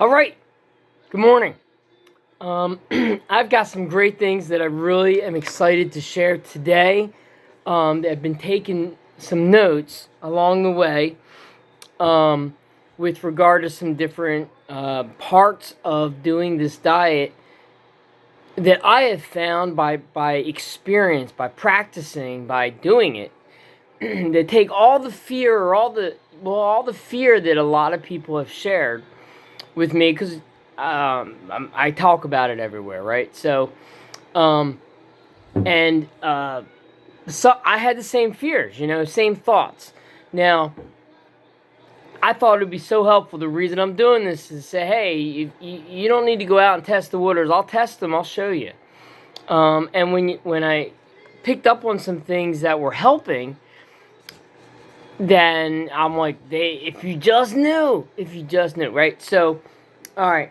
All right, good morning. I've got some great things that I really am excited to share today. I've been taking some notes along the way with regard to some different parts of doing this diet that I have found by experience, by practicing, by doing it. They take all the fear or all the fear that a lot of people have shared with me, because I talk about it everywhere, right? So I had the same fears, same thoughts. Now, I thought it would be so helpful. The reason I'm doing this is to say, hey, you don't need to go out and test the waters. I'll test them. I'll show you. And when I picked up on some things that were helping, then I'm like, if you just knew, right? So, all right.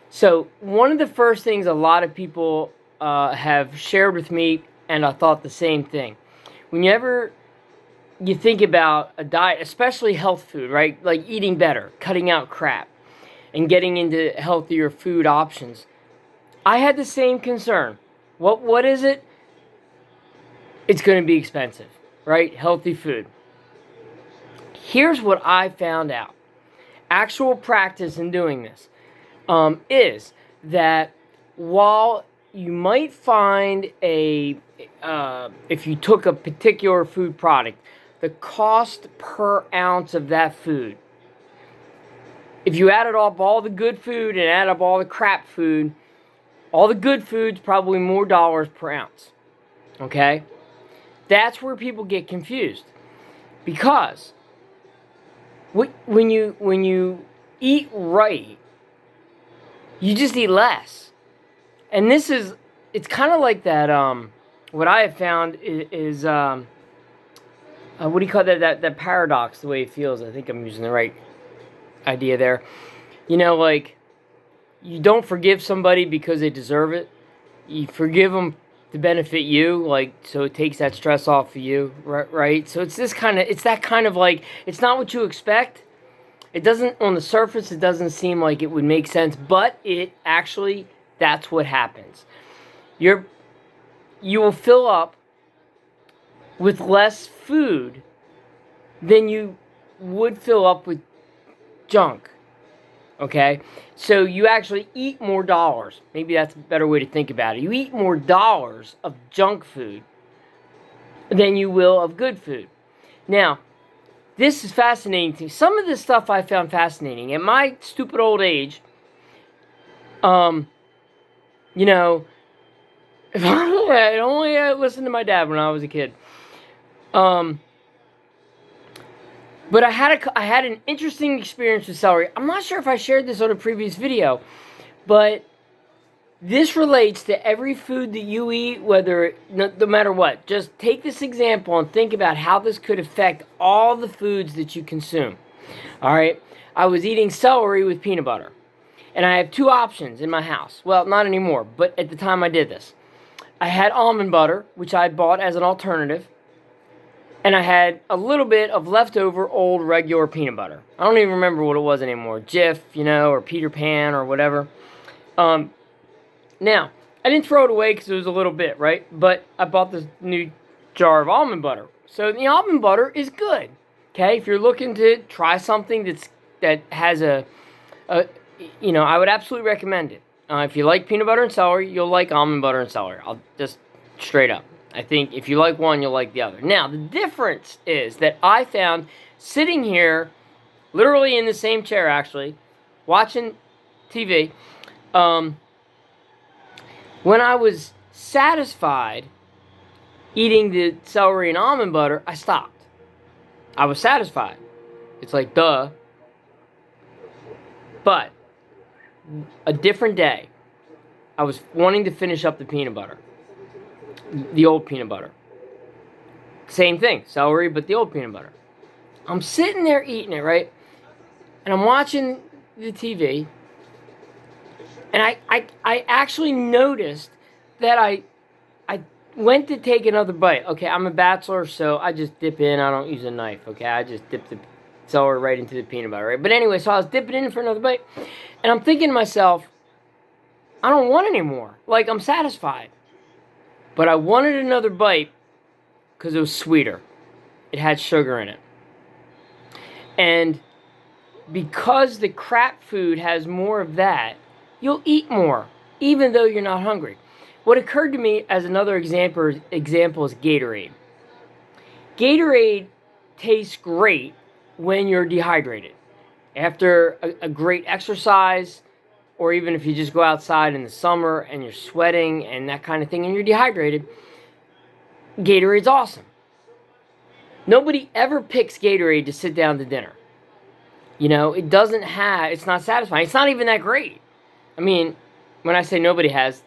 So one of the first things a lot of people have shared with me, and I thought the same thing. Whenever you think about a diet, especially health food, right? Like eating better, cutting out crap, and getting into healthier food options, I had the same concern. What is it? It's going to be expensive, right? Healthy food. Here's what I found out. Actual practice in doing this is that while you might find if you took a particular food product, the cost per ounce of that food, if you added up all the good food and add up all the crap food, all the good food's probably more dollars per ounce. Okay? That's where people get confused. Because when you eat right, you just eat less. And it's kind of like that, what I have found is what do you call that paradox, the way it feels. I think I'm using the right idea there. Like, you don't forgive somebody because they deserve it. You forgive them to benefit you, like, so it takes that stress off of you, right? So it's that kind of like, it's not what you expect. It doesn't, on the surface, it doesn't seem like it would make sense, but it actually, that's what happens. You will fill up with less food than you would fill up with junk. Okay? So you actually eat more dollars. Maybe that's a better way to think about it. You eat more dollars of junk food than you will of good food. Now, this is fascinating to me. Some of this stuff I found fascinating. At my stupid old age, if I only listened to my dad when I was a kid. But I had an interesting experience with celery. I'm not sure if I shared this on a previous video, but this relates to every food that you eat, no matter what. Just take this example and think about how this could affect all the foods that you consume. All right? I was eating celery with peanut butter. And I have two options in my house. Well, not anymore, but at the time I did this. I had almond butter, which I bought as an alternative. And I had a little bit of leftover old regular peanut butter. I don't even remember what it was anymore. Jif, or Peter Pan or whatever. Now, I didn't throw it away because it was a little bit, right? But I bought this new jar of almond butter. So the almond butter is good. Okay? If you're looking to try something that has I would absolutely recommend it. If you like peanut butter and celery, you'll like almond butter and celery. I'll just straight up. I think if you like one, you'll like the other. Now, the difference is that I found sitting here, literally in the same chair, actually, watching TV, when I was satisfied eating the celery and almond butter, I stopped. I was satisfied. It's like, duh. But a different day, I was wanting to finish up the peanut butter. The old peanut butter. Same thing, celery, but the old peanut butter. I'm sitting there eating it, right? And I'm watching the TV. And I actually noticed that I went to take another bite. Okay, I'm a bachelor, so I just dip in. I don't use a knife, okay? I just dip the So we're right into the peanut butter, right? But anyway, so I was dipping in for another bite, and I'm thinking to myself, I don't want any more. Like, I'm satisfied. But I wanted another bite because it was sweeter. It had sugar in it. And because the crap food has more of that, you'll eat more, even though you're not hungry. What occurred to me as another example is Gatorade. Gatorade tastes great when you're dehydrated. After a great exercise, or even if you just go outside in the summer and you're sweating and that kind of thing and you're dehydrated, Gatorade's awesome. Nobody ever picks Gatorade to sit down to dinner. You know, it's not satisfying. It's not even that great. I mean, when I say nobody has,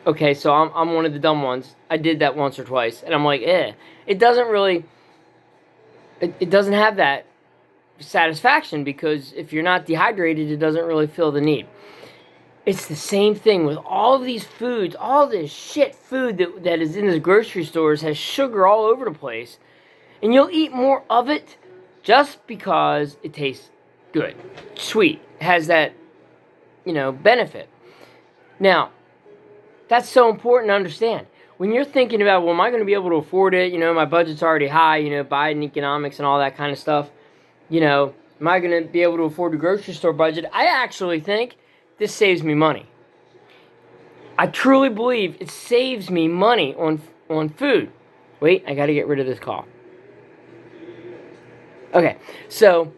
okay, so I'm one of the dumb ones. I did that once or twice, and I'm like, It doesn't really, it doesn't have that satisfaction, because if you're not dehydrated, it doesn't really feel the need. It's the same thing with all of these foods. All this shit food that is in the grocery stores has sugar all over the place, and you'll eat more of it just because it tastes good, sweet, has that, benefit. Now, that's so important to understand. When you're thinking about, well, am I going to be able to afford it? My budget's already high, Biden economics and all that kind of stuff. Am I going to be able to afford the grocery store budget? I actually think this saves me money. I truly believe it saves me money on food. Wait, I got to get rid of this call. Okay, so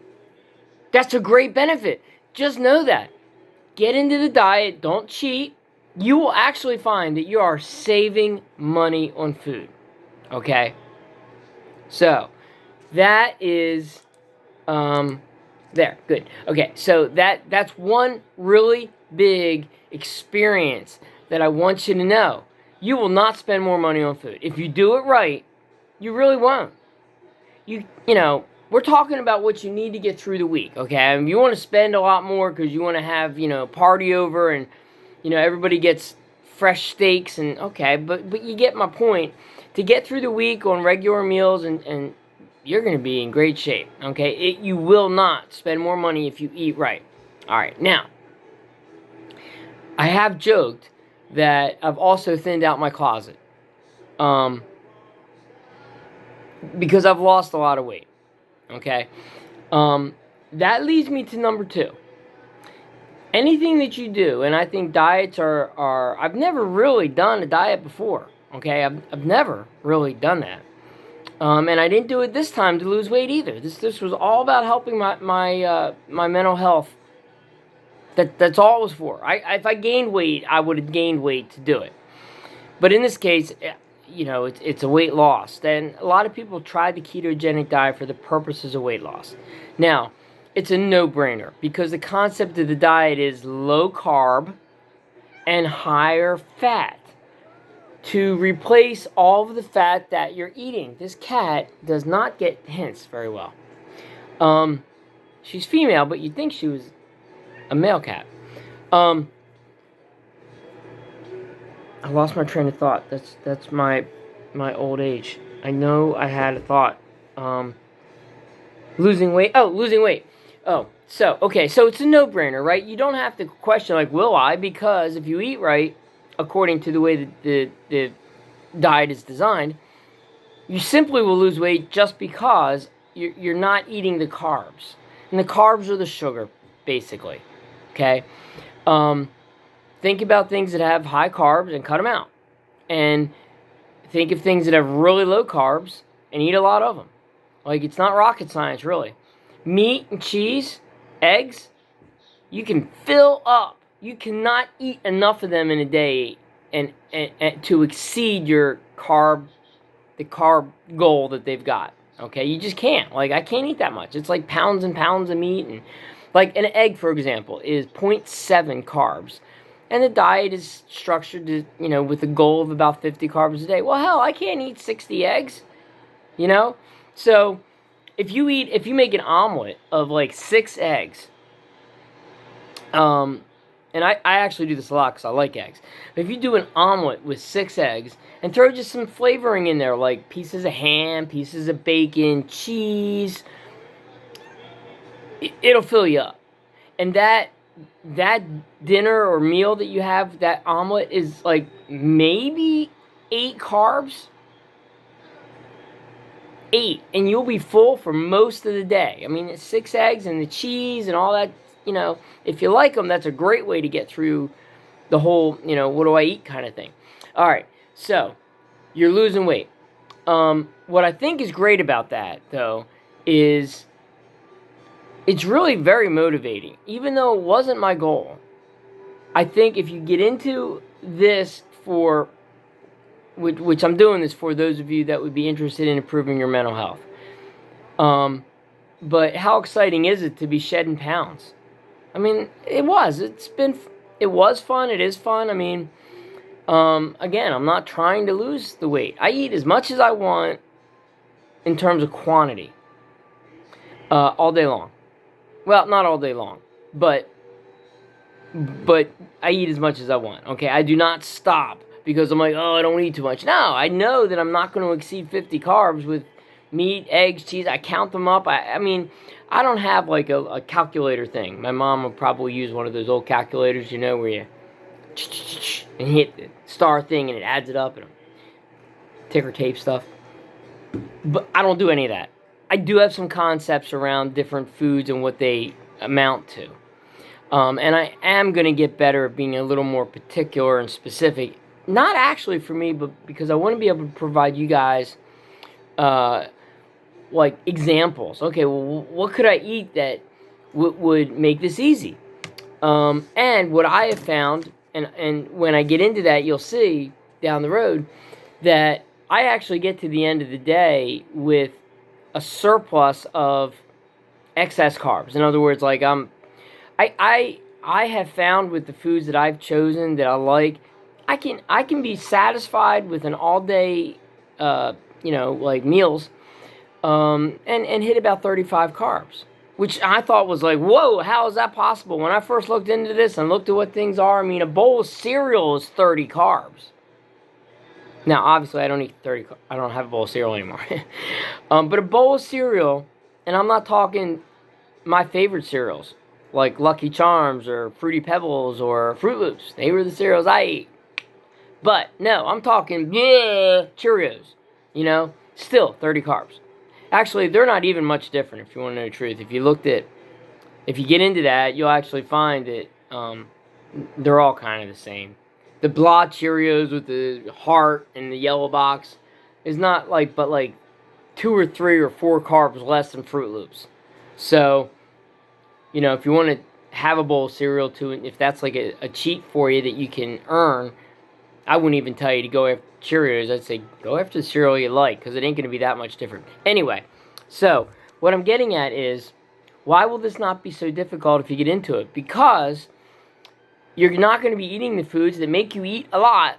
that's a great benefit. Just know that. Get into the diet. Don't cheat. You will actually find that you are saving money on food. Okay? So, that is... there, good. Okay, so that's one really big experience that I want you to know. You will not spend more money on food. If you do it right, you really won't. We're talking about what you need to get through the week, okay? If you want to spend a lot more because you want to have, party over and, everybody gets fresh steaks and, okay, but you get my point. To get through the week on regular meals and you're going to be in great shape, okay? You will not spend more money if you eat right. All right, now, I have joked that I've also thinned out my closet because I've lost a lot of weight, okay? That leads me to number 2. Anything that you do, and I think diets are I've never really done a diet before, okay? I've never really done that. And I didn't do it this time to lose weight either. This was all about helping my mental health. That's all it was for. If I gained weight, I would have gained weight to do it. But in this case, it's a weight loss. And a lot of people try the ketogenic diet for the purposes of weight loss. Now, it's a no-brainer because the concept of the diet is low carb and higher fat, to replace all of the fat that you're eating. This cat does not get hints very well. She's female, but you'd think she was a male cat. I lost my train of thought. That's my old age. I know I had a thought. Losing weight. Oh, losing weight. Oh, so it's a no-brainer, right? You don't have to question, like, will I? Because if you eat right, according to the way that the diet is designed, you simply will lose weight just because you're not eating the carbs. And the carbs are the sugar, basically. Okay? Think about things that have high carbs and cut them out. And think of things that have really low carbs and eat a lot of them. Like, it's not rocket science, really. Meat and cheese, eggs, you can fill up. You cannot eat enough of them in a day and to exceed the carb goal that they've got. Okay, you just can't. Like, I can't eat that much. It's like pounds and pounds of meat, and like an egg, for example, is 0.7 carbs, and the diet is structured to, with a goal of about 50 carbs a day. Well, hell, I can't eat 60 eggs. So if you make an omelet of like 6 eggs, and I actually do this a lot because I like eggs. But if you do an omelet with 6 eggs and throw just some flavoring in there, like pieces of ham, pieces of bacon, cheese, it'll fill you up. And that dinner or meal that you have, that omelet, is like maybe 8 carbs. 8, and you'll be full for most of the day. I mean, it's 6 eggs and the cheese and all that. If you like them, that's a great way to get through the whole, what do I eat kind of thing. All right, so you're losing weight. What I think is great about that, though, is it's really very motivating. Even though it wasn't my goal, I think if you get into this which I'm doing this for those of you that would be interested in improving your mental health. But how exciting is it to be shedding pounds? I mean, it was fun. It is fun. I mean, again, I'm not trying to lose the weight. I eat as much as I want in terms of quantity, all day long. Well, not all day long, but I eat as much as I want. Okay, I do not stop because I'm like, oh, I don't eat too much. No, I know that I'm not going to exceed 50 carbs with meat, eggs, cheese. I count them up. I mean, I don't have like a calculator thing. My mom would probably use one of those old calculators, where you and hit the star thing and it adds it up, and ticker tape stuff. But I don't do any of that. I do have some concepts around different foods and what they amount to. And I am going to get better at being a little more particular and specific. Not actually for me, but because I want to be able to provide you guys, like, examples. Okay, well, what could I eat that would make this easy? And what I have found, and when I get into that, you'll see down the road that I actually get to the end of the day with a surplus of excess carbs. In other words, like I have found with the foods that I've chosen that I like, I can be satisfied with an all day, like meals, and hit about 35 carbs, which I thought was like, whoa, how is that possible? When I first looked into this and looked at what things are, I mean, a bowl of cereal is 30 carbs. Now, obviously, I don't eat 30. I don't have a bowl of cereal anymore. But a bowl of cereal, and I'm not talking my favorite cereals, like Lucky Charms or Fruity Pebbles or Fruit Loops. They were the cereals I ate. But no, I'm talking Cheerios. Still 30 carbs. Actually, they're not even much different, if you want to know the truth. If you get into that, you'll actually find that they're all kind of the same. The blah Cheerios with the heart and the yellow box is not but 2 or 3 or 4 carbs less than Fruit Loops. So, if you want to have a bowl of cereal too, if that's like a cheat for you that you can earn, I wouldn't even tell you to go after Cheerios. I'd say go after the cereal you like, because it ain't going to be that much different. Anyway, so what I'm getting at is, why will this not be so difficult if you get into it? Because you're not going to be eating the foods that make you eat a lot.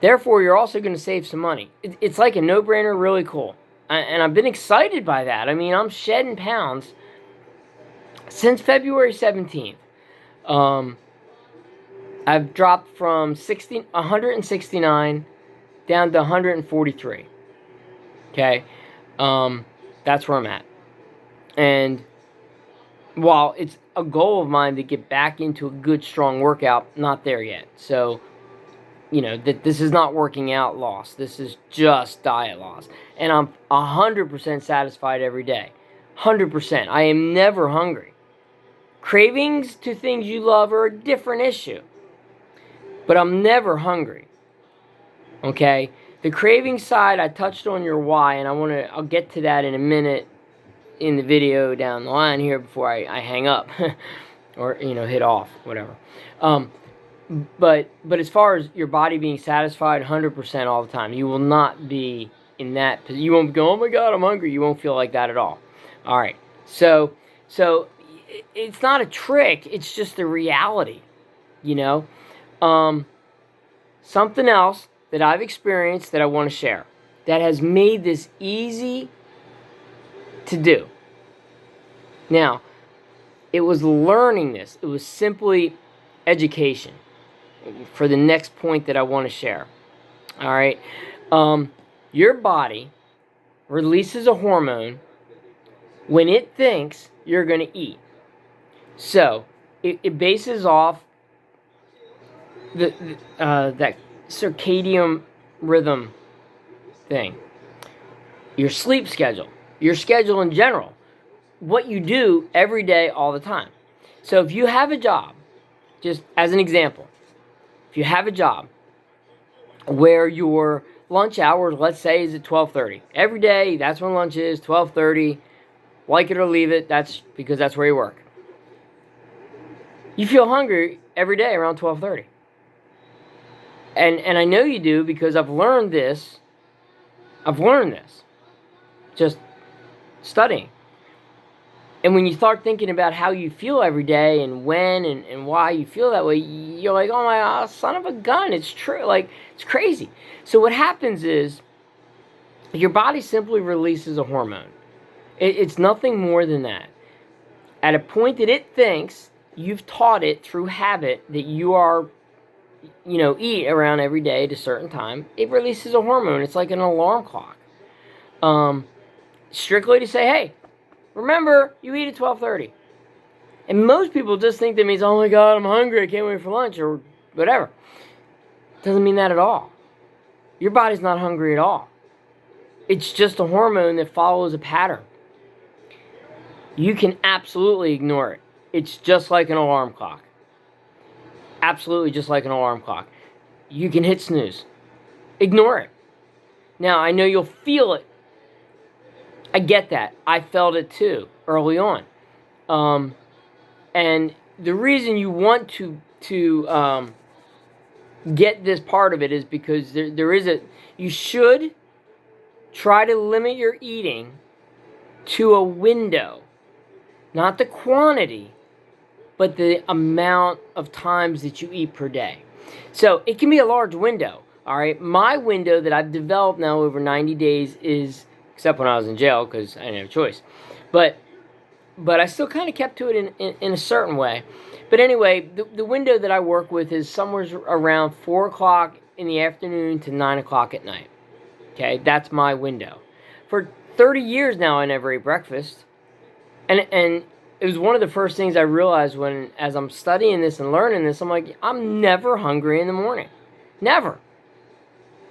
Therefore, you're also going to save some money. It's like a no-brainer, really cool. And I've been excited by that. I mean, I'm shedding pounds since February 17th. I've dropped from 169 down to 143. Okay? That's where I'm at. And while it's a goal of mine to get back into a good, strong workout, not there yet. So, that this is not working out loss. This is just diet loss. And I'm 100% satisfied every day. 100%. I am never hungry. Cravings to things you love are a different issue. But I'm never hungry. Okay? The craving side, I touched on your why, and I'll get to that in a minute in the video down the line here before I hang up. Or, hit off, whatever. But as far as your body being satisfied 100% all the time, you will not be in that. You won't go, oh my God, I'm hungry. You won't feel like that at all. All right. So it's not a trick. It's just the reality, Something else that I've experienced that I want to share that has made this easy to do. Now, it was learning this. It was simply education for the next point that I want to share. All right. Your body releases a hormone when it thinks you're going to eat. So it bases off that circadian rhythm thing, your sleep schedule, your schedule in general, what you do every day, all the time. So if you have a job, just as an example, if you have a job where your lunch hour, let's say, is at 12:30 every day, that's when lunch is, 12:30. Like it or leave it, that's because that's where you work. You feel hungry every day around 12:30. And I know you do because I've learned this. Just studying. And when you start thinking about how you feel every day and when and why you feel that way, you're like, oh my God, son of a gun, it's true. Like, it's crazy. So what happens is your body simply releases a hormone. It's nothing more than that. At a point that it thinks you've taught it through habit that you are, eat around every day at a certain time, it releases a hormone. It's like an alarm clock. Strictly to say, hey, remember, you eat at 12:30. And most people just think that means, oh my God, I'm hungry, I can't wait for lunch, or whatever. Doesn't mean that at all. Your body's not hungry at all. It's just a hormone that follows a pattern. You can absolutely ignore it. It's just like an alarm clock. Absolutely just like an alarm clock. You can hit snooze. Ignore it. Now, I know you'll feel it. I get that. I felt it too early on. And the reason you want to get this part of it is because you should try to limit your eating to a window. Not the quantity, but the amount of times that you eat per day. So it can be a large window, all right? My window that I've developed now over 90 days is, except when I was in jail because I didn't have a choice, but I still kind of kept to it in a certain way. But anyway, the window that I work with is somewhere around 4 o'clock in the afternoon to 9 o'clock at night. Okay, that's my window. For 30 years now, I never ate breakfast. And it was one of the first things I realized as I'm studying this and learning this, I'm like, I'm never hungry in the morning. Never.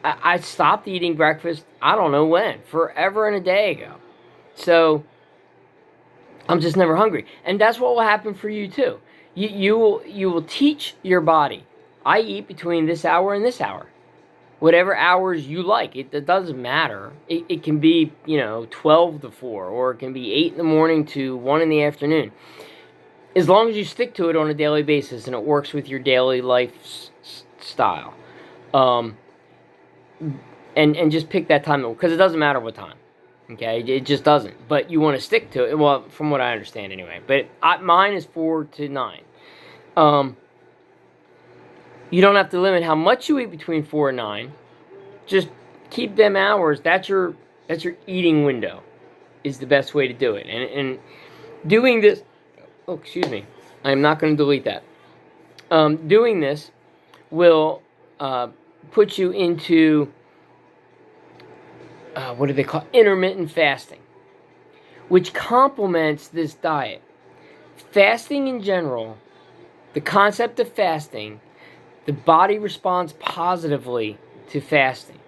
I stopped eating breakfast, I don't know when, forever and a day ago. So, I'm just never hungry. And that's what will happen for you too. You will teach your body, I eat between this hour and this hour. Whatever hours you like, it doesn't matter. It can be, 12 to 4, or it can be 8 in the morning to 1 in the afternoon. As long as you stick to it on a daily basis and it works with your daily lifestyle. And just pick that time, because it doesn't matter what time. Okay, it just doesn't. But you want to stick to it, well, from what I understand anyway. But mine is 4 to 9. You don't have to limit how much you eat between 4 and 9. Just keep them hours. That's your eating window, is the best way to do it. And doing this, oh, excuse me, I'm not going to delete that. Doing this will put you into, what do they call it? Intermittent fasting, which complements this diet. Fasting in general, the concept of fasting, the body responds positively to fasting.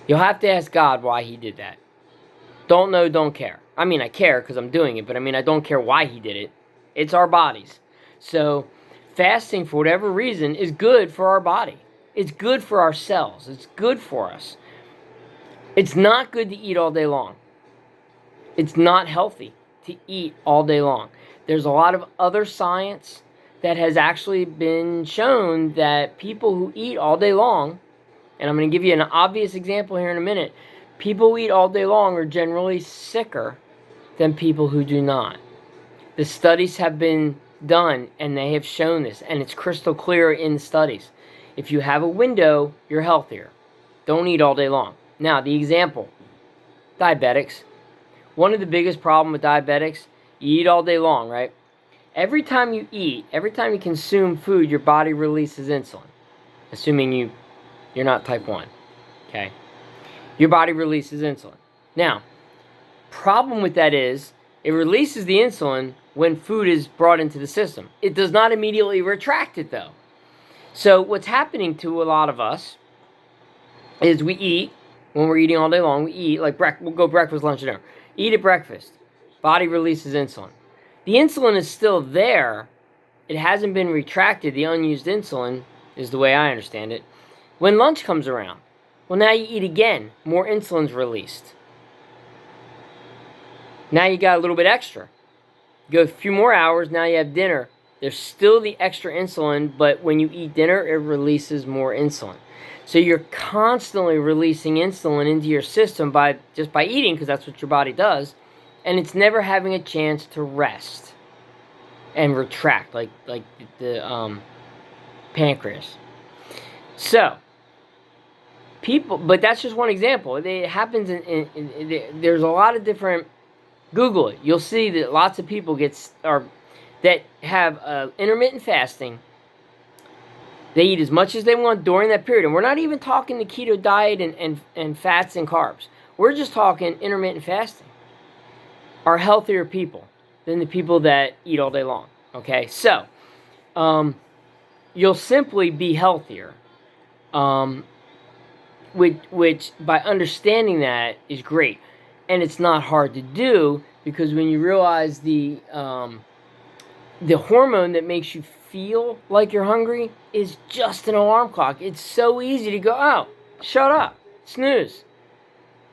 You'll have to ask God why he did that. Don't know, don't care. I mean, I care because I'm doing it, but I don't care why he did it. It's our bodies. So fasting, for whatever reason, is good for our body. It's good for our cells. It's good for us. It's not good to eat all day long. It's not healthy to eat all day long. There's a lot of other science that has actually been shown that people who eat all day long, and I'm going to give you an obvious example here in a minute, people who eat all day long are generally sicker than people who do not. The studies have been done, and they have shown this, and it's crystal clear in the studies. If you have a window, you're healthier. Don't eat all day long. Now, the example, diabetics. One of the biggest problems with diabetics, you eat all day long, right? Every time you eat, every time you consume food, your body releases insulin. Assuming you're not type 1, okay? Your body releases insulin. Now, Problem with that is it releases the insulin when food is brought into the system. It does not immediately retract it, though. So what's happening to a lot of us is we eat, when we're eating all day long, we eat, like we'll go breakfast, lunch, and dinner. Eat at breakfast. Body releases insulin. The insulin is still there. It hasn't been retracted. The unused insulin is the way I understand it. When lunch comes around, well, now you eat again. More insulin's released. Now you got a little bit extra. Go a few more hours, now you have dinner. There's still the extra insulin, but when you eat dinner, it releases more insulin. So you're constantly releasing insulin into your system just by eating, because that's what your body does, and it's never having a chance to rest and retract like the pancreas. So but that's just one example. It happens there's a lot of different. Google it. You'll see that lots of people that have intermittent fasting. They eat as much as they want during that period. And we're not even talking the keto diet and fats and carbs. We're just talking intermittent fasting. Are healthier people than the people that eat all day long. Okay? So, you'll simply be healthier. Which by understanding that is great. And it's not hard to do, because when you realize the hormone that makes you feel like you're hungry is just an alarm clock. It's so easy to go, oh, shut up, snooze.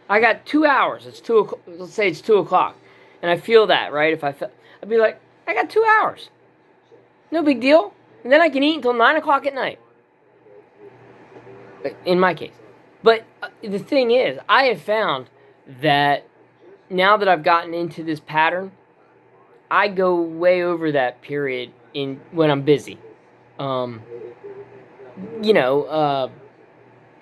I got 2 hours. It's 2 o'clock. Let's say it's 2 o'clock, and I feel that, right? I'd be like, I got 2 hours. No big deal. And then I can eat until 9 o'clock at night. In my case. But the thing is, I have found that now that I've gotten into this pattern, I go way over that period when I'm busy. Running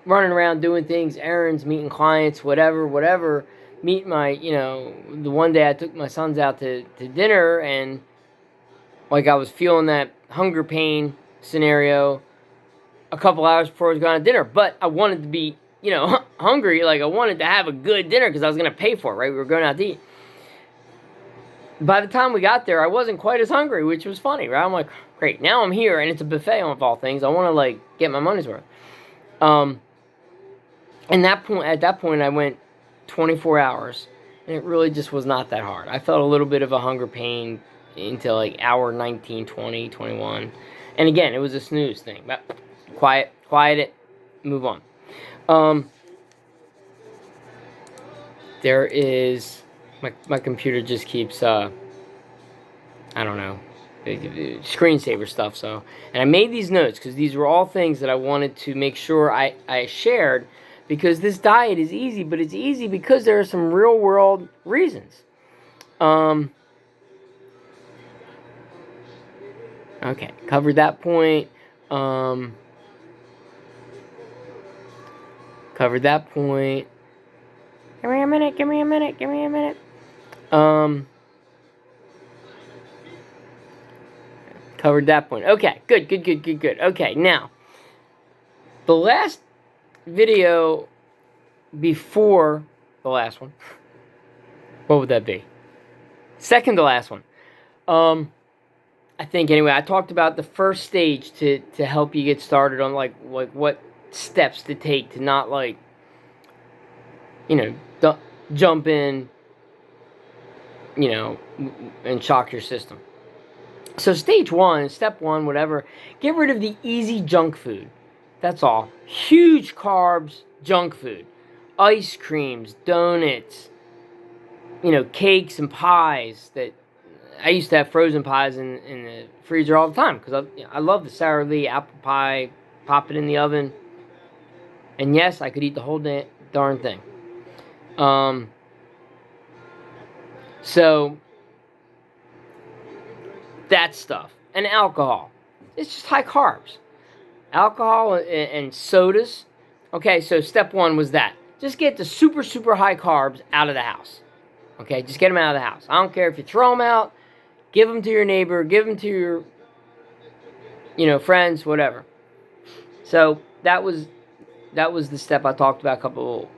around doing things, errands, meeting clients, whatever. Meet the one day I took my sons out to dinner, and like I was feeling that hunger pain scenario a couple hours before I was going to dinner. But I wanted to be hungry, like I wanted to have a good dinner because I was going to pay for it, right? We were going out to eat. By the time we got there, I wasn't quite as hungry, which was funny, right? I'm like, great, now I'm here, and it's a buffet of all things. I want to, get my money's worth. And at that point, I went 24 hours, and it really just was not that hard. I felt a little bit of a hunger pain until, hour 19, 20, 21. And again, it was a snooze thing. But quiet it, move on. There is my computer just keeps I don't know, screensaver stuff. So, and I made these notes because these were all things that I wanted to make sure I shared, because this diet is easy, but it's easy because there are some real world reasons. Okay, covered that point. Covered that point. Give me a minute. Covered that point. Okay, good. Okay, now, the last video before the last one, what would that be? Second to last one. I think, anyway, I talked about the first stage to help you get started on, what steps to take to not, jump in, and shock your system. So step one, whatever, get rid of the easy junk food. That's all. Huge carbs, junk food. Ice creams, donuts, cakes and pies. That I used to have frozen pies in the freezer all the time, because I love the Sara Lee apple pie. Pop it in the oven. And yes, I could eat the whole darn thing. So that stuff. And alcohol. It's just high carbs. Alcohol and sodas. Okay, so step one was that. Just get the super, super high carbs out of the house. Okay, just get them out of the house. I don't care if you throw them out, give them to your neighbor, give them to your, friends, whatever. So that was the step I talked about a couple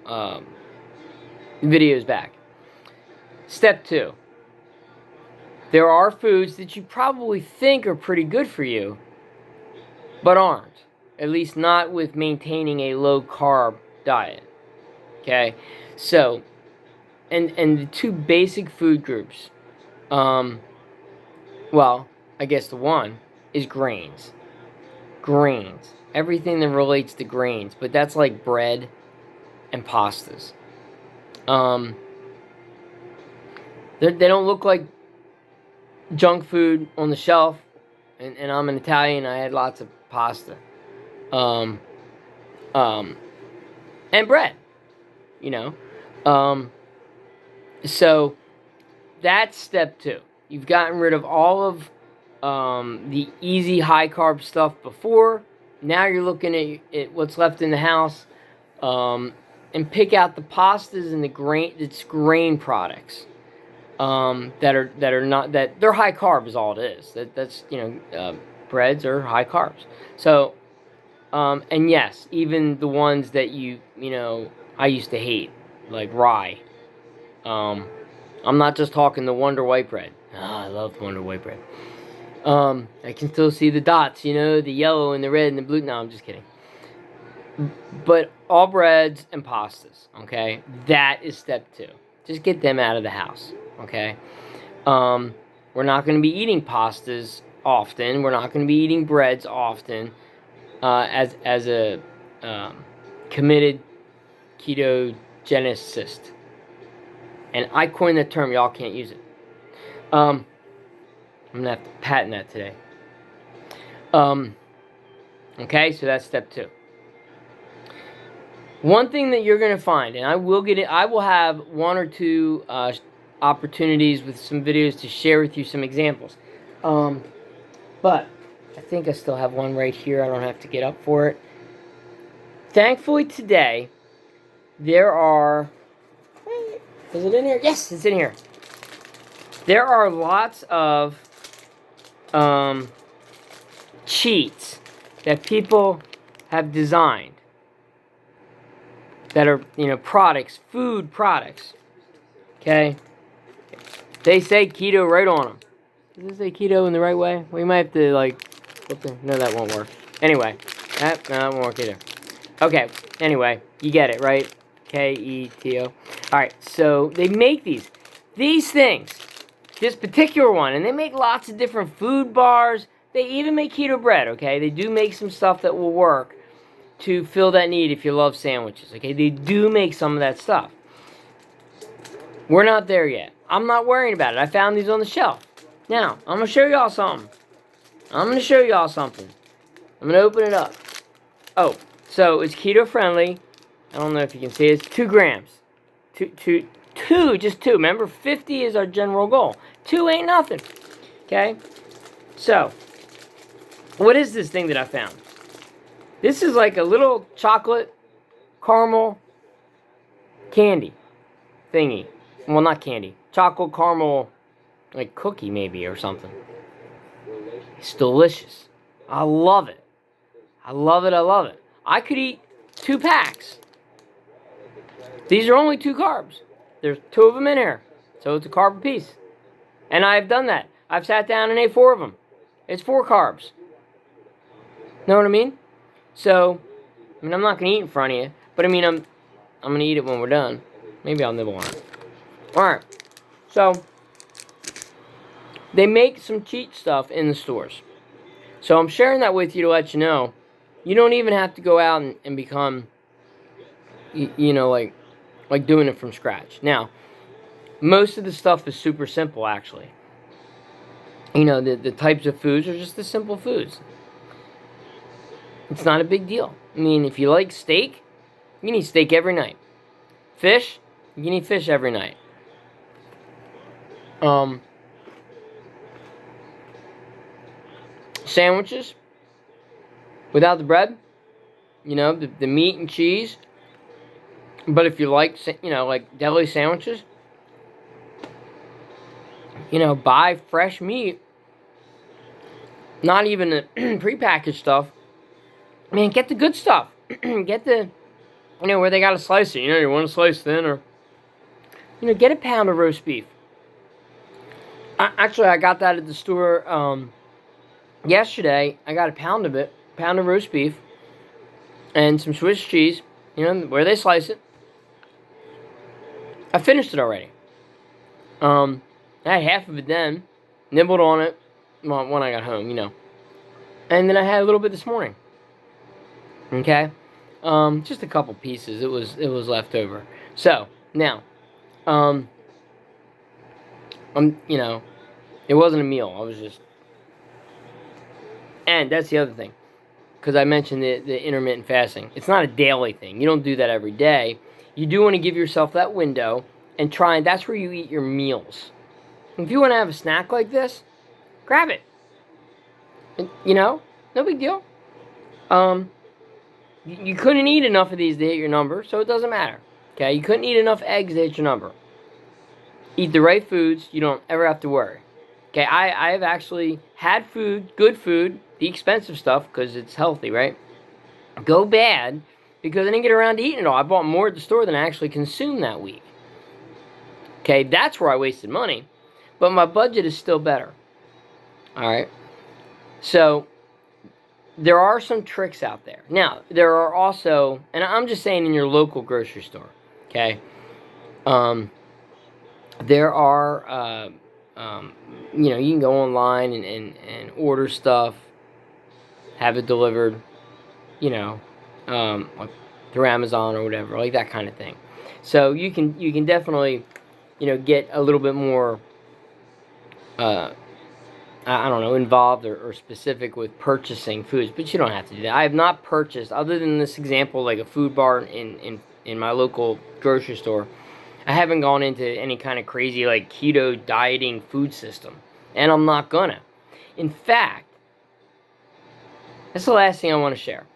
videos back. Step 2. There are foods that you probably think are pretty good for you, but aren't. At least not with maintaining a low-carb diet. Okay? So, and the two basic food groups, well, I guess the one is grains. Grains. Everything that relates to grains, but that's like bread and pastas. They don't look like junk food on the shelf, and I'm an Italian. I had lots of pasta, and bread. You know, so that's step 2. You've gotten rid of all of the easy high carb stuff before. Now you're looking at what's left in the house, and pick out the pastas and the grain products that are not that they're high carb is all it is. That's breads are high carbs. So and yes, even the ones that I used to hate, like rye. I'm not just talking the Wonder White bread. I love Wonder White bread. I can still see the dots, the yellow and the red and the blue. No, I'm just kidding. But all breads and pastas, okay? That is step 2. Just get them out of the house, okay? We're not going to be eating pastas often. We're not going to be eating breads often as a committed ketogenicist. And I coined that term. Y'all can't use it. I'm going to have to patent that today. Okay, so that's step 2. One thing that you're going to find, and I will have 1 or 2 opportunities with some videos to share with you some examples. But I think I still have one right here. I don't have to get up for it. Thankfully today, there are... Is it in here? Yes, it's in here. There are lots of cheats that people have designed that are, products, food products. Okay? They say keto right on them. Does it say keto in the right way? We might have to, no, that won't work. Anyway, that won't work either. Okay, anyway, you get it, right? Keto. Alright, so they make these things. This particular one, and they make lots of different food bars. They even make keto bread, okay? They do make some stuff that will work to fill that need if you love sandwiches, okay? They do make some of that stuff. We're not there yet. I'm not worrying about it. I found these on the shelf. Now, I'm going to show y'all something. I'm going to open it up. Oh, so it's keto friendly. I don't know if you can see it. It's 2 grams. Just 2. Remember, 50 is our general goal. 2 ain't nothing. Okay? So, what is this thing that I found? This is like a little chocolate caramel candy thingy. Well, not candy. Chocolate caramel, like cookie maybe or something. It's delicious. I love it. I love it. I could eat 2 packs. These are only 2 carbs. There's 2 of them in here. So it's a carb apiece. And I've done that. I've sat down and ate 4 of them. It's 4 carbs. Know what I mean? So, I'm not going to eat in front of you. But I'm going to eat it when we're done. Maybe I'll nibble on it. Alright. So, they make some cheat stuff in the stores. So I'm sharing that with you to let you know. You don't even have to go out and become, like doing it from scratch. Now, most of the stuff is super simple, actually. The types of foods are just the simple foods. It's not a big deal. I mean, if you like steak, you can eat steak every night. Fish, you can eat fish every night. Sandwiches, without the bread, the meat and cheese. But if you like, like deli sandwiches, buy fresh meat. Not even the prepackaged stuff. Man, get the good stuff. Get the, where they got to slice it. You want to slice thin or, get a pound of roast beef. Actually, I got that at the store yesterday. I got a pound of it, pound of roast beef, and some Swiss cheese. You know where they slice it. I finished it already. I had half of it then, nibbled on it when I got home, and then I had a little bit this morning. Okay, just a couple pieces. It was left over. So now, it wasn't a meal. I was just, and that's the other thing, because I mentioned the intermittent fasting. It's not a daily thing. You don't do that every day. You do want to give yourself that window and try, and that's where you eat your meals. If you want to have a snack like this, grab it. No big deal. You couldn't eat enough of these to hit your number, so it doesn't matter. Okay, you couldn't eat enough eggs to hit your number. Eat the right foods, you don't ever have to worry. Okay, I've actually had food, good food, the expensive stuff, because it's healthy, right? Go bad, because I didn't get around to eating it all. I bought more at the store than I actually consumed that week. Okay, that's where I wasted money. But my budget is still better. Alright? So, there are some tricks out there. Now, there are also, and I'm just saying in your local grocery store, okay? There are, you can go online and order stuff, have it delivered, like through Amazon or whatever, like that kind of thing. So you can definitely, get a little bit more, I don't know, involved or specific with purchasing foods, but you don't have to do that. I have not purchased, other than this example, like a food bar in my local grocery store. I haven't gone into any kind of crazy, like, keto dieting food system. And I'm not gonna. In fact, that's the last thing I want to share.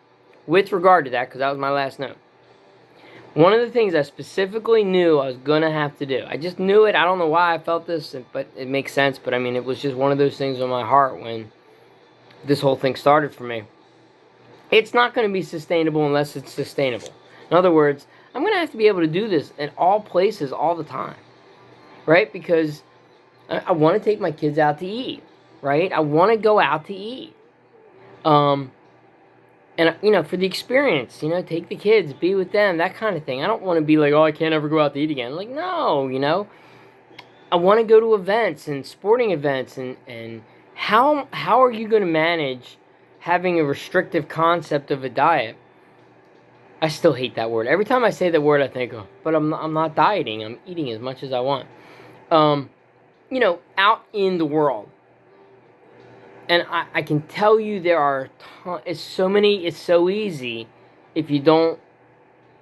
With regard to that, because that was my last note. One of the things I specifically knew I was gonna have to do. I just knew it. I don't know why I felt this, but it makes sense. But, I mean, it was just one of those things on my heart when this whole thing started for me. It's not going to be sustainable unless it's sustainable. In other words, I'm going to have to be able to do this in all places all the time, right? Because I want to take my kids out to eat, right? I want to go out to eat. And, for the experience, take the kids, be with them, that kind of thing. I don't want to be like, oh, I can't ever go out to eat again. Like, no, I want to go to events and sporting events. And how are you going to manage having a restrictive concept of a diet? I still hate that word. Every time I say that word, I think, oh, but I'm not dieting. I'm eating as much as I want. Out in the world. And I can tell you there are it's so easy if you don't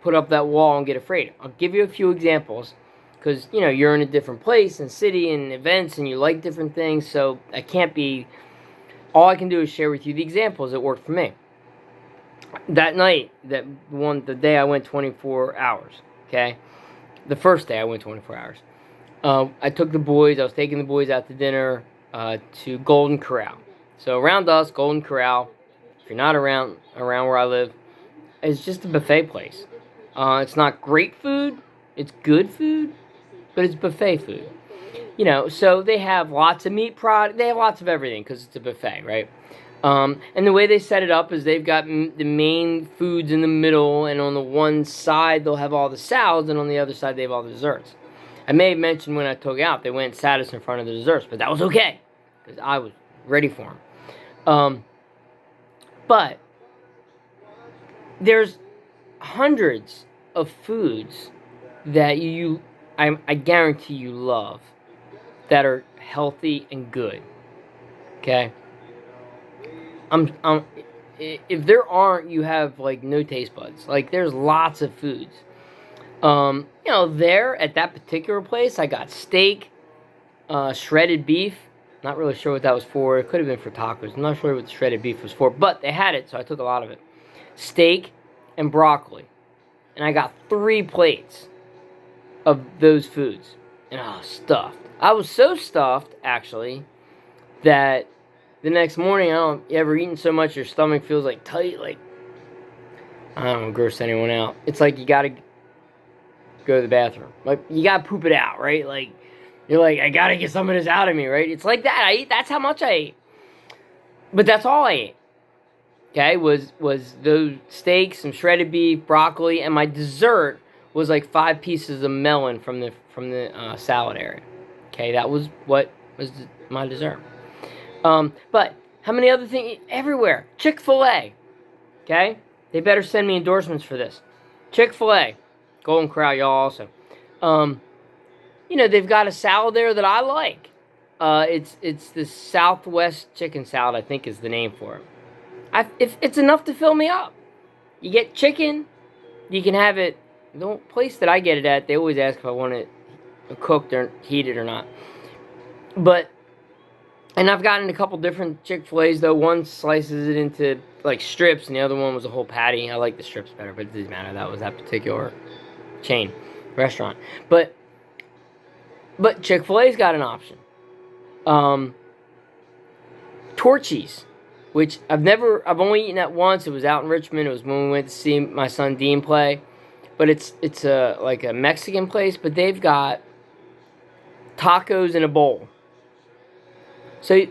put up that wall and get afraid. I'll give you a few examples. Because, you're in a different place and city and events and you like different things. So I can't be... All I can do is share with you the examples that worked for me. That night, the day I went 24 hours, okay? The first day I went 24 hours. I took the boys, I was taking the boys out to dinner to Golden Corral. So around us, Golden Corral, if you're not around where I live, it's just a buffet place. It's not great food, it's good food, but it's buffet food. So they have lots of meat product, they have lots of everything because it's a buffet, right? And the way they set it up is they've got the main foods in the middle, and on the one side they'll have all the salads, and on the other side they have all the desserts. I may have mentioned when I took out, they went and sat us in front of the desserts, but that was okay, because I was ready for them. But there's hundreds of foods that I guarantee you love, that are healthy and good, okay? If there aren't, you have, like, no taste buds. Like, there's lots of foods. There at that particular place, I got steak, shredded beef. Not really sure what that was for. It could have been for tacos. I'm not sure what the shredded beef was for, but they had it, so I took a lot of it. Steak and broccoli. And I got 3 plates of those foods. And I was stuffed. I was so stuffed, actually, that the next morning, you ever eaten so much your stomach feels like tight, like, I don't want to gross anyone out. It's like you gotta go to the bathroom. Like, you gotta poop it out, right? Like, You're like, I gotta get some of this out of me, right? It's like that. I eat. That's how much I ate. But that's all I ate. Okay, was those steaks, some shredded beef, broccoli, and my dessert was like 5 pieces of melon from the salad area. Okay, that was what was my dessert. But how many other things? Everywhere. Chick-fil-A. Okay, they better send me endorsements for this. Chick-fil-A, Golden Corral, y'all also. They've got a salad there that I like. It's the Southwest chicken salad, I think is the name for it. If it's enough to fill me up. You get chicken, you can have it. The place that I get it at, they always ask if I want it cooked or heated or not. And I've gotten a couple different Chick-fil-A's though. One slices it into like strips, and the other one was a whole patty. I like the strips better, but it doesn't matter. That was that particular chain restaurant. But Chick-fil-A's got an option. Torchy's, which I've only eaten that once. It was out in Richmond. It was when we went to see my son Dean play. But it's like a Mexican place, but they've got tacos in a bowl. So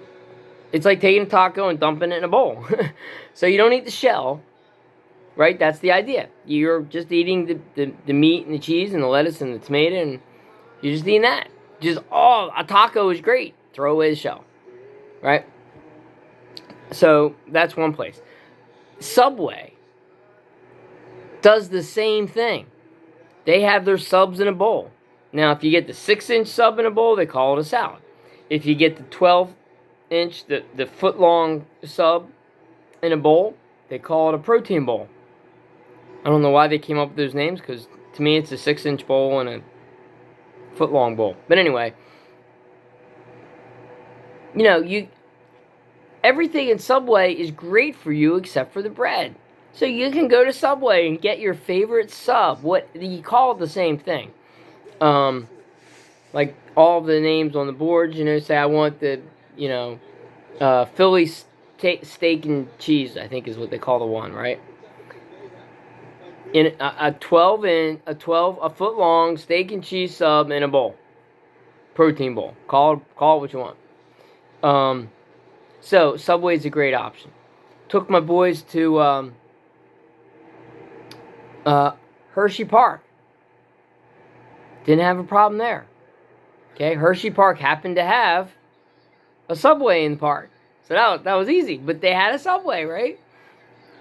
it's like taking a taco and dumping it in a bowl. So you don't eat the shell, right? That's the idea. You're just eating the meat and the cheese and the lettuce and the tomato, and you're just eating that. A taco is great. Throw away the shell, right? So that's one place. Subway does the same thing. They have their subs in a bowl. Now, if you get the 6-inch sub in a bowl, they call it a salad. If you get the 12-inch, the foot-long sub in a bowl, they call it a protein bowl. I don't know why they came up with those names, because to me it's a 6-inch bowl and a foot-long bowl. But anyway, everything in Subway is great for you except for the bread. So you can go to Subway and get your favorite sub. You call it the same thing. Like all the names on the boards, say I want the, Philly steak and cheese, I think is what they call the one, right? In a 12 foot long steak and cheese sub in a bowl. Protein bowl. Call it what you want. So Subway's a great option. Took my boys to Hershey Park. Didn't have a problem there. Okay, Hershey Park happened to have a Subway in the park. So that was easy. But they had a Subway, right?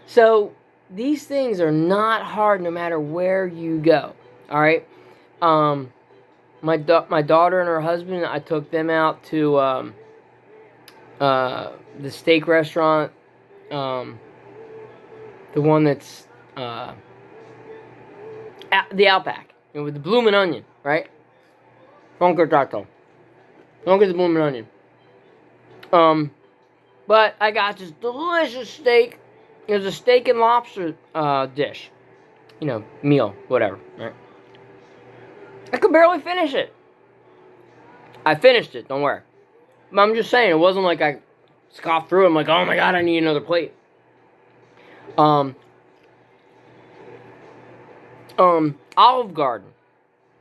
So these things are not hard no matter where you go. All right? My daughter and her husband, I took them out to the steak restaurant. The one that's the Outback. With the bloomin' onion, right? Funker taco. Don't get the bloomin' onion. But I got this delicious steak. It was a steak and lobster dish. Meal, whatever, right? I could barely finish it. I finished it, don't worry. But I'm just saying, it wasn't like I scoffed through it. I'm like, oh my god, I need another plate. Olive Garden.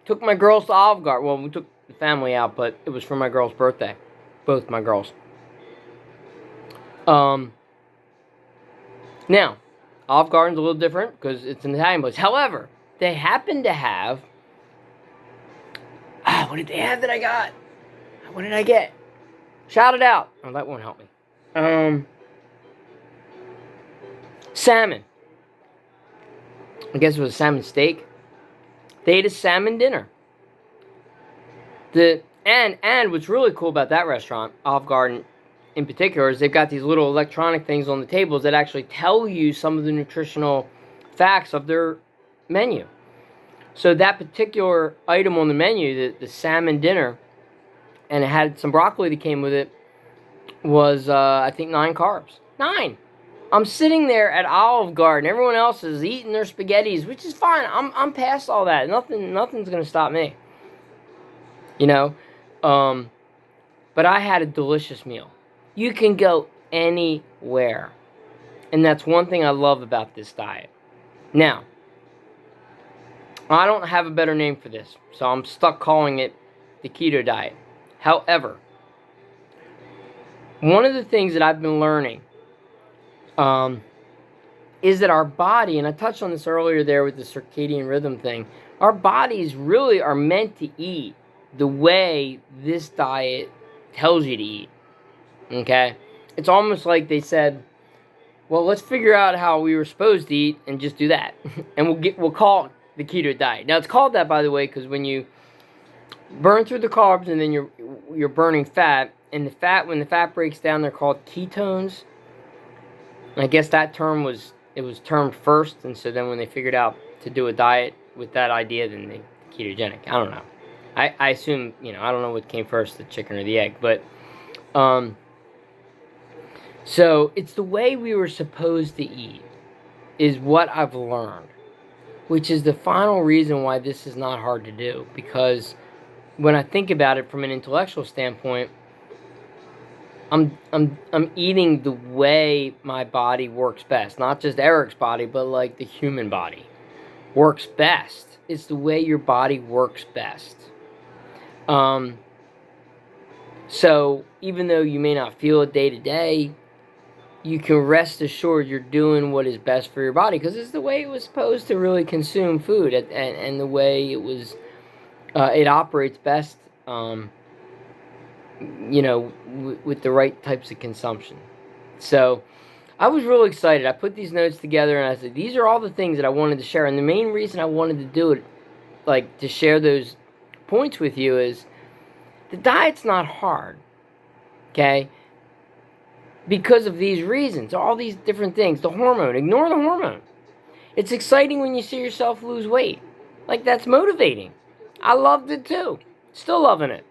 Took my girls to Olive Garden. Well, we took the family out, but it was for my girl's birthday. Both my girls. Now, Olive Garden's a little different because it's an Italian place. However, they happen to have... what did they have that I got? What did I get? Shout it out. Oh, that won't help me. Salmon. I guess it was a salmon steak. They ate a salmon dinner. And what's really cool about that restaurant, Olive Garden in particular, is they've got these little electronic things on the tables that actually tell you some of the nutritional facts of their menu. So that particular item on the menu, the salmon dinner, and it had some broccoli that came with it, was, I think, 9 carbs. 9! I'm sitting there at Olive Garden. Everyone else is eating their spaghettis, which is fine. I'm past all that. Nothing's going to stop me. But I had a delicious meal. You can go anywhere. And that's one thing I love about this diet. Now, I don't have a better name for this, so I'm stuck calling it the keto diet. However, one of the things that I've been learning is that our body, and I touched on this earlier there with the circadian rhythm thing, our bodies really are meant to eat the way this diet tells you to eat. Okay? It's almost like they said, well, let's figure out how we were supposed to eat and just do that. And we'll call it the keto diet. Now, it's called that, by the way, because when you burn through the carbs and then you're burning fat, and when the fat breaks down, they're called ketones. And I guess that term was termed first, and so then when they figured out to do a diet with that idea, then they ketogenic. I don't know. I assume, I don't know what came first, the chicken or the egg, but so it's the way we were supposed to eat is what I've learned, which is the final reason why this is not hard to do, because when I think about it from an intellectual standpoint, I'm eating the way my body works best. Not just Eric's body, but like the human body works best. It's the way your body works best. So even though you may not feel it day to day, you can rest assured you're doing what is best for your body, because it's the way it was supposed to really consume food, and the way it operates best. With the right types of consumption. So I was real excited. I put these notes together and I said, these are all the things that I wanted to share. And the main reason I wanted to do it, like to share those points with you, is the diet's not hard. Okay? Because of these reasons, all these different things. The hormone, ignore the hormone. It's exciting when you see yourself lose weight. Like, that's motivating. I loved it too. Still loving it.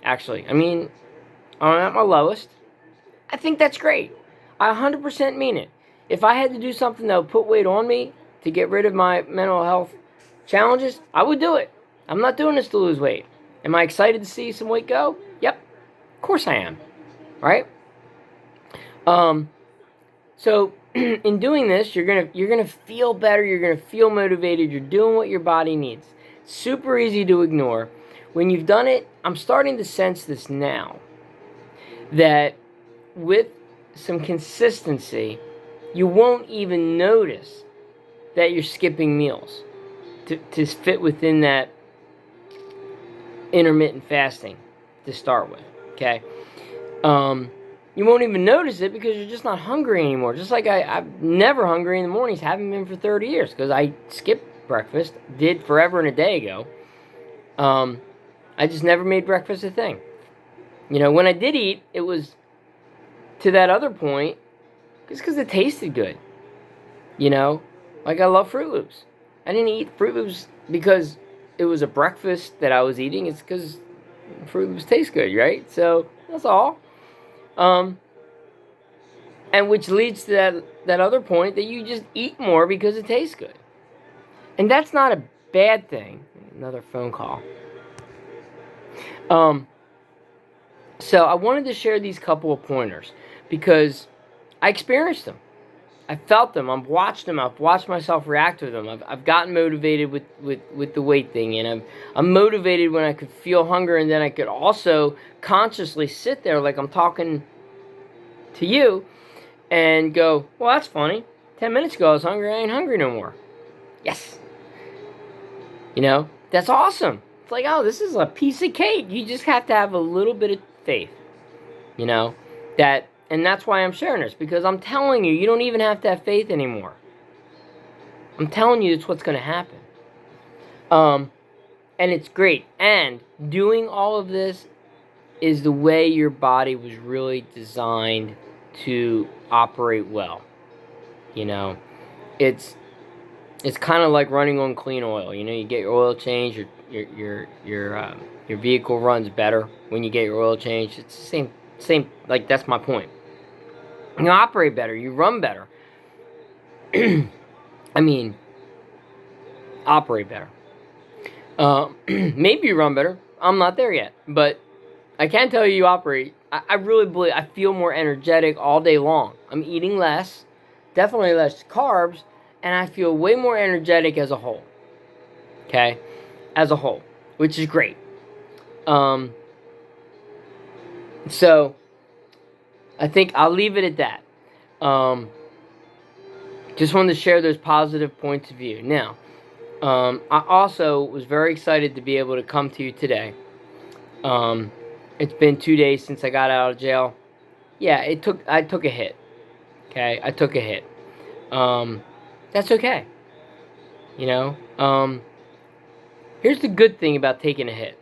Actually, I'm at my lowest. I think that's great. I 100% mean it. If I had to do something that would put weight on me to get rid of my mental health challenges, I would do it. I'm not doing this to lose weight. Am I excited to see some weight go? Yep. Of course I am. Right? So in doing this, you're gonna feel better. You're gonna feel motivated. You're doing what your body needs. Super easy to ignore. When you've done it, I'm starting to sense this now, that with some consistency, you won't even notice that you're skipping meals to fit within that intermittent fasting to start with, okay? You won't even notice it because you're just not hungry anymore. Just like I'm never hungry in the mornings, haven't been for 30 years, because I skipped breakfast, did forever and a day ago. I just never made breakfast a thing. When I did eat, it was to that other point, just because it tasted good. Like I love Fruit Loops. I didn't eat Fruit Loops because it was a breakfast that I was eating. It's because Fruit Loops taste good, right? So that's all. And which leads to that other point that you just eat more because it tastes good. And that's not a bad thing. Another phone call. So I wanted to share these couple of pointers because I experienced them. I felt them. I've watched them. I've watched myself react to them. I've gotten motivated with the weight thing, and I'm motivated when I could feel hunger, and then I could also consciously sit there like I'm talking to you and go, well, that's funny. 10 minutes ago I was hungry. I ain't hungry no more. Yes. That's awesome. It's like, oh, this is a piece of cake. You just have to have a little bit of faith, and that's why I'm sharing this, because I'm telling you, you don't even have to have faith anymore. I'm telling you, it's what's going to happen. And it's great. And doing all of this is the way your body was really designed to operate well. It's kind of like running on clean oil. You get your oil change, your vehicle runs better when you get your oil changed. It's the same. Like, that's my point. You operate better. You run better. Operate better. Maybe you run better. I'm not there yet, but I can tell you operate. I really believe I feel more energetic all day long. I'm eating less, definitely less carbs, and I feel way more energetic as a whole. Okay? As a whole, which is great. So I think I'll leave it at that. Just wanted to share those positive points of view. Now, I also was very excited to be able to come to you today. It's been 2 days since I got out of jail. Yeah, I took a hit. Okay, I took a hit. That's okay. You know, here's the good thing about taking a hit.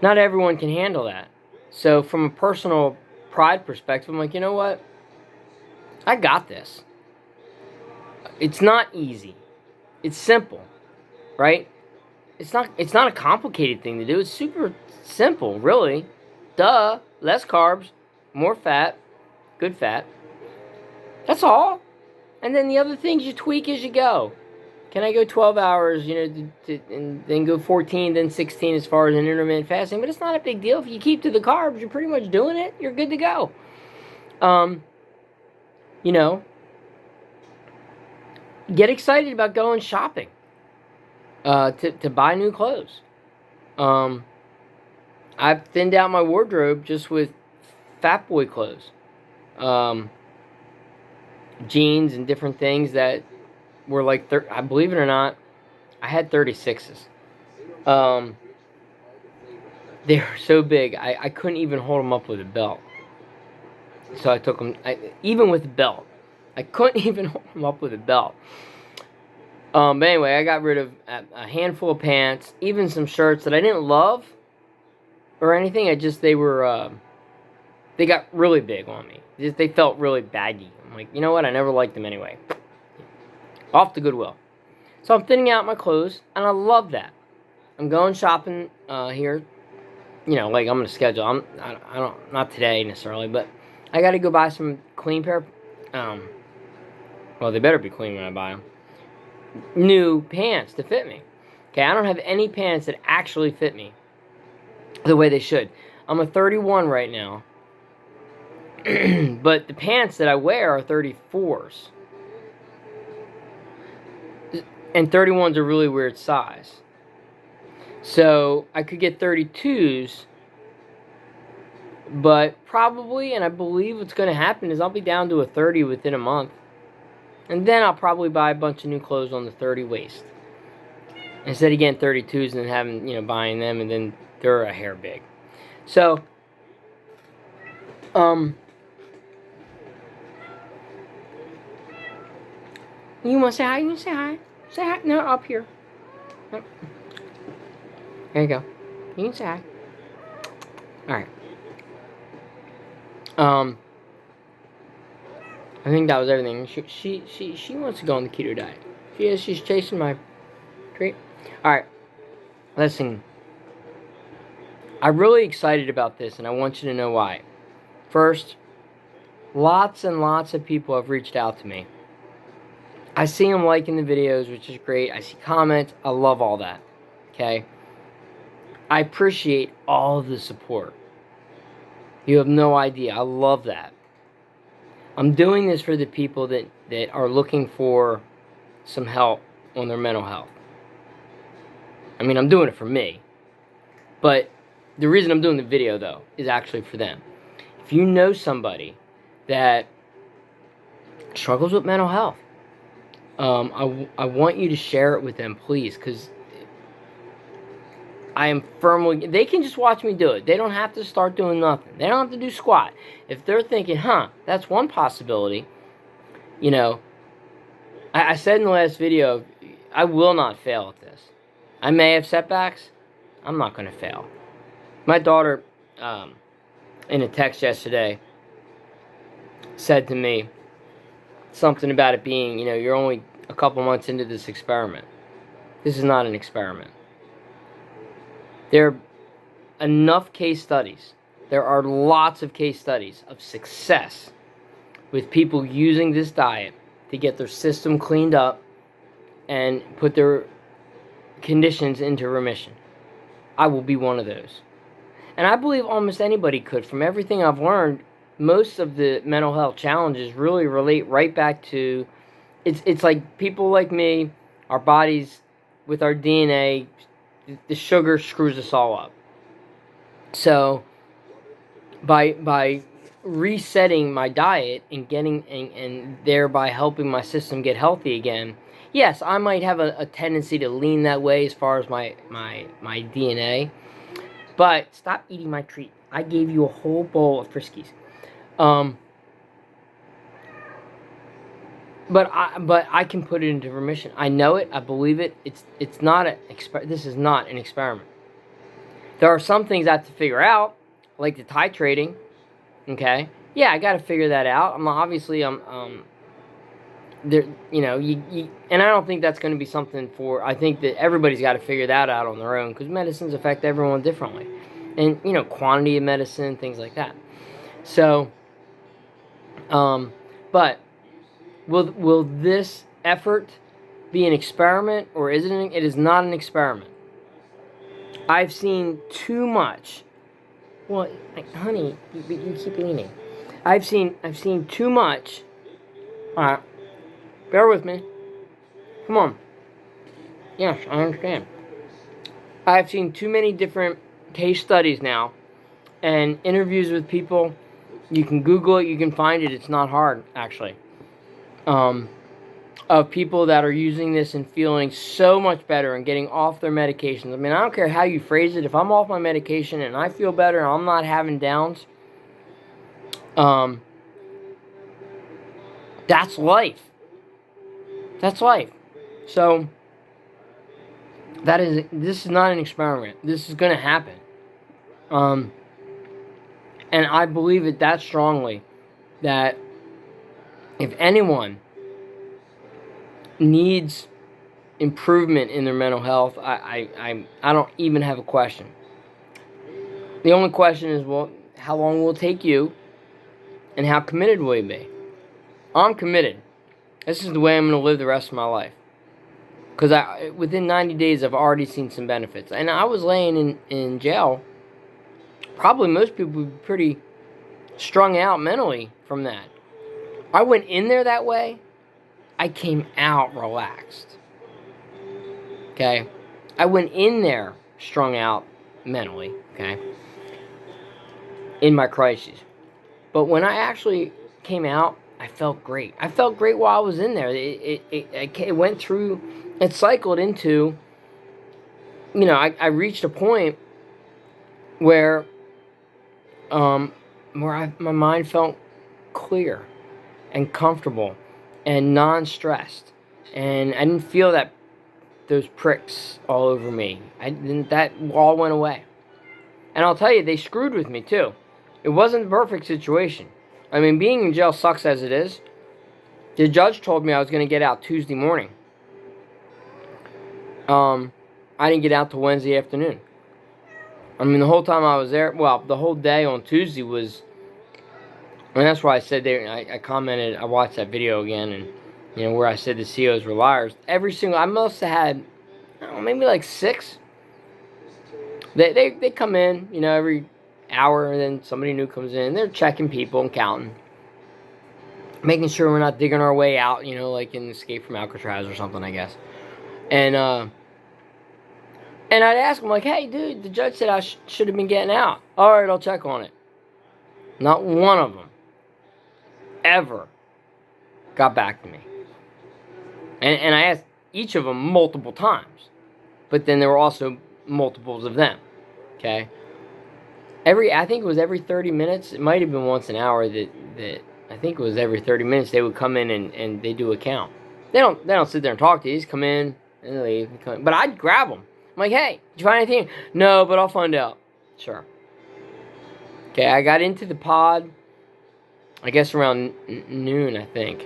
Not everyone can handle that. So from a personal pride perspective, I'm like, you know what? I got this. It's not easy. It's simple, right? It's not a complicated thing to do. It's super simple, really. Duh. Less carbs, more fat, good fat. That's all. And then the other things you tweak as you go. Can I go 12 hours, and then go 14, then 16 as far as an intermittent fasting? But it's not a big deal. If you keep to the carbs, you're pretty much doing it. You're good to go. Get excited about going shopping to buy new clothes. I've thinned out my wardrobe just with fat boy clothes. Jeans and different things that were like, I believe it or not, I had 36s. They were so big, I couldn't even hold them up with a belt. So I took them, even with a belt. I couldn't even hold them up with a belt. But anyway, I got rid of a handful of pants, even some shirts that I didn't love or anything. They got really big on me. They felt really baggy. I'm like, you know what? I never liked them anyway. Off to Goodwill. So I'm thinning out my clothes, and I love that. I'm going shopping here. Like I'm gonna schedule. I don't, not today necessarily, but I got to go buy some clean pair. Well, they better be clean when I buy them. New pants to fit me. Okay, I don't have any pants that actually fit me the way they should. I'm a 31 right now. But the pants that I wear are 34s. And 31's a really weird size. So I could get 32s. But probably, and I believe what's going to happen is I'll be down to a 30 within a month. And then I'll probably buy a bunch of new clothes on the 30 waist. Instead of getting 32s and then having, buying them and then they're a hair big. So, you want to say hi? You want to say hi? Say hi. No, up here. Nope. There you go. You can say hi. Alright. I think that was everything. She wants to go on the keto diet. She's chasing my treat. Alright. Listen. I'm really excited about this, and I want you to know why. First, lots and lots of people have reached out to me. I see them liking the videos, which is great. I see comments. I love all that. Okay? I appreciate all of the support. You have no idea. I love that. I'm doing this for the people that are looking for some help on their mental health. I mean, I'm doing it for me. But the reason I'm doing the video, though, is actually for them. If you know somebody that struggles with mental health, I want you to share it with them, please, because I am firmly... They can just watch me do it. They don't have to start doing nothing. They don't have to do squat. If they're thinking, that's one possibility, I said in the last video, I will not fail at this. I may have setbacks. I'm not going to fail. My daughter, in a text yesterday, said to me something about it being, you're only a couple months into this experiment. This is not an experiment. There are enough case studies. There are lots of case studies of success with people using this diet to get their system cleaned up and put their conditions into remission. I will be one of those. And I believe almost anybody could. From everything I've learned, most of the mental health challenges really relate right back to, it's like people like me, our bodies, with our DNA, the sugar screws us all up. So, by resetting my diet and getting and thereby helping my system get healthy again. Yes, I might have a tendency to lean that way as far as my DNA, but stop eating my treat. I gave you a whole bowl of Friskies. But I can put it into remission. I know it. I believe it. It's not this is not an experiment. There are some things I have to figure out, like the titrating. Okay, yeah, I got to figure that out. There, and I don't think that's going to be something for. I think that everybody's got to figure that out on their own because medicines affect everyone differently, and quantity of medicine, things like that. So, but will this effort be an experiment or is it? It is not an experiment. I've seen too much. Well, honey, you keep leaning. I've seen too much. All right, bear with me. Come on. Yes, I understand. I've seen too many different case studies now, and interviews with people. You can Google it. You can find it. It's not hard, actually. Of people that are using this and feeling so much better and getting off their medications. I mean, I don't care how you phrase it. If I'm off my medication and I feel better and I'm not having downs, that's life. That's life. So, this is not an experiment. This is going to happen. And I believe it that strongly that if anyone needs improvement in their mental health, I don't even have a question. The only question is, well, how long will it take you, and how committed will you be? I'm committed. This is the way I'm going to live the rest of my life. Because within 90 days, I've already seen some benefits. And I was laying in jail. Probably most people would be pretty strung out mentally from that. I went in there that way. I came out relaxed. Okay? I went in there strung out mentally. Okay? In my crises. But when I actually came out, I felt great. I felt great while I was in there. It went through, it cycled into, I reached a point where my mind felt clear and comfortable and non-stressed, and I didn't feel those pricks all over me. That all went away. And I'll tell you, they screwed with me too. It wasn't the perfect situation. I mean, being in jail sucks as it is. The judge told me I was going to get out Tuesday morning. I didn't get out till Wednesday afternoon. I mean, the whole time I was there, well, the whole day on Tuesday was, and that's why I said I commented, I watched that video again, and, where I said the COs were liars. I must have had, maybe like 6. They come in, every hour, and then somebody new comes in. They're checking people and counting. Making sure we're not digging our way out, like in Escape from Alcatraz or something, I guess. And I'd ask them, like, hey, dude, the judge said I should have been getting out. All right, I'll check on it. Not one of them ever got back to me. And I asked each of them multiple times. But then there were also multiples of them. Okay? I think it was every 30 minutes. It might have been once an hour that I think it was every 30 minutes they would come in and they do a count. They don't sit there and talk to you. They just come in and leave. But I'd grab them. I'm like, hey, did you find anything? No, but I'll find out. Sure. Okay, I got into the pod, I guess around noon, I think.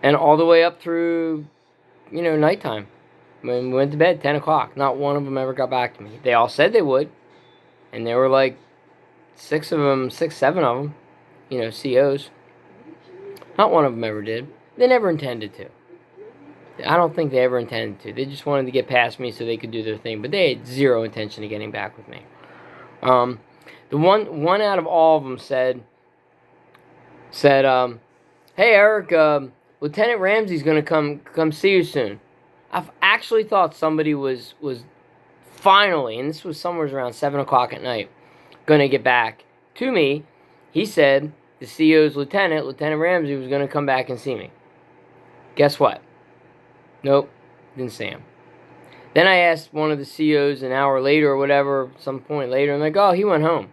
And all the way up through, nighttime. When we went to bed, 10 o'clock. Not one of them ever got back to me. They all said they would. And there were like 6, 7 of them, COs. Not one of them ever did. They never intended to. I don't think they ever intended to. They just wanted to get past me so they could do their thing. But they had zero intention of getting back with me. The one out of all of them said, hey, Eric, Lieutenant Ramsey's going to come see you soon. I've actually thought somebody was finally, and this was somewhere around 7 o'clock at night, going to get back to me. He said the CEO's Lieutenant Ramsey, was going to come back and see me. Guess what? Nope, didn't see him. Then I asked one of the CEOs an hour later or whatever, some point later, and like, oh, he went home.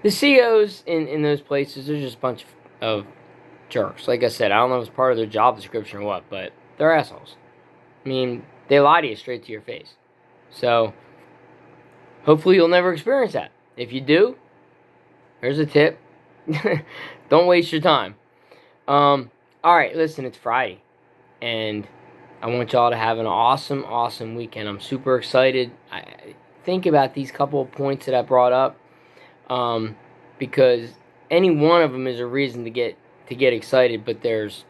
The CEOs in those places, they're just a bunch of jerks. Like I said, I don't know if it's part of their job description or what, but they're assholes. I mean, they lie to you straight to your face. So, hopefully you'll never experience that. If you do, here's a tip. Don't waste your time. Alright, listen, it's Friday. And I want y'all to have an awesome, awesome weekend. I'm super excited. I think about these couple of points that I brought up. Because any one of them is a reason to get excited. But there's,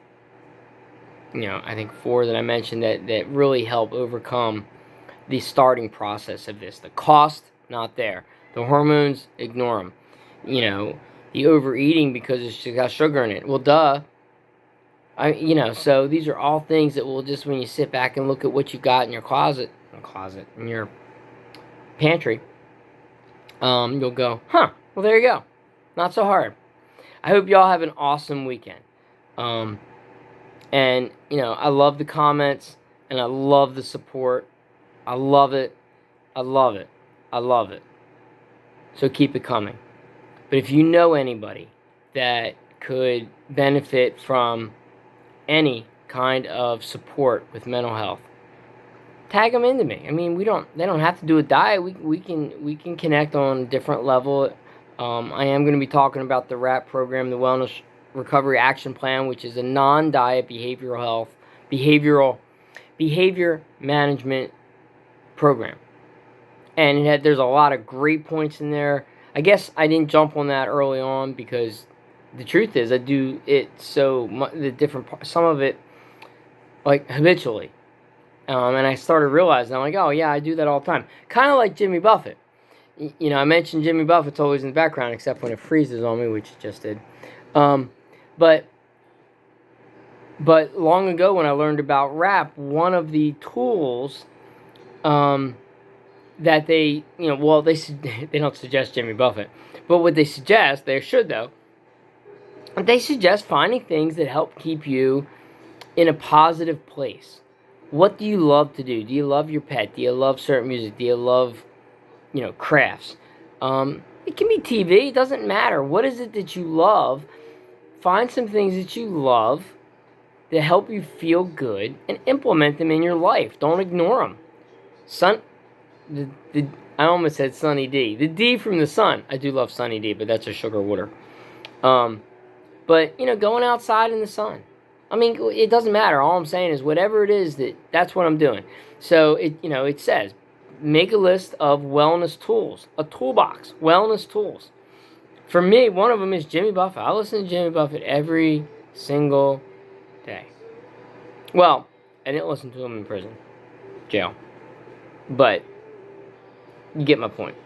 I think 4 that I mentioned that really help overcome the starting process of this. The cost, not there. The hormones, ignore them. The overeating because it's got sugar in it. Well, duh. So these are all things that will just, when you sit back and look at what you've got in your in your pantry, you'll go, huh, well, there you go. Not so hard. I hope y'all have an awesome weekend. And, I love the comments, and I love the support. I love it. I love it. I love it. So keep it coming. But if you know anybody that could benefit from any kind of support with mental health, tag them into me. I mean, they don't have to do a diet. We can connect on a different level. I am going to be talking about the WRAP program, the Wellness Recovery Action Plan, which is a non-diet behavioral behavior management program. And there's a lot of great points in there. I guess I didn't jump on that early on because the truth is I do it some of it like habitually. And I started realizing, I'm like, oh yeah, I do that all the time. Kind of like Jimmy Buffett. I mentioned Jimmy Buffett's always in the background except when it freezes on me, which it just did. But long ago when I learned about WRAP, one of the tools that they, they don't suggest Jimmy Buffett, but what they suggest, they should though, they suggest finding things that help keep you in a positive place. What do you love to do? Do you love your pet? Do you love certain music? Do you love, crafts? It can be TV. It doesn't matter. What is it that you love? Find some things that you love that help you feel good and implement them in your life. Don't ignore them. I almost said Sunny D. The D from the sun. I do love Sunny D, but that's a sugar water. But, going outside in the sun. I mean, it doesn't matter. All I'm saying is whatever it is, that's what I'm doing. So, it says, make a list of wellness tools. A toolbox. Wellness tools. For me, one of them is Jimmy Buffett. I listen to Jimmy Buffett every single day. Well, I didn't listen to him in prison. Jail. But you get my point.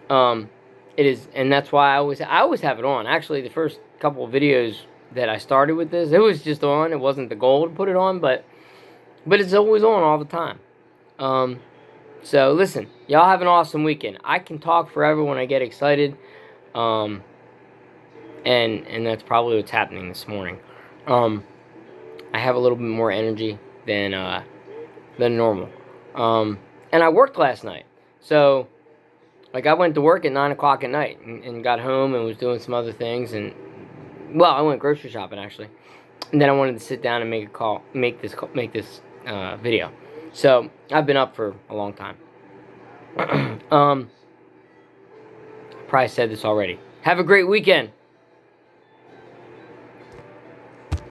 It is, and that's why I always have it on. Actually, the first couple of videos that I started with this, it was just on. It wasn't the goal to put it on, but it's always on all the time. So listen, y'all have an awesome weekend. I can talk forever when I get excited, and that's probably what's happening this morning. I have a little bit more energy than normal. And I worked last night, so I went to work at 9 o'clock at night and got home and was doing some other things, and I went grocery shopping actually, and then I wanted to sit down and make this video. So I've been up for a long time. Probably said this already. Have a great weekend.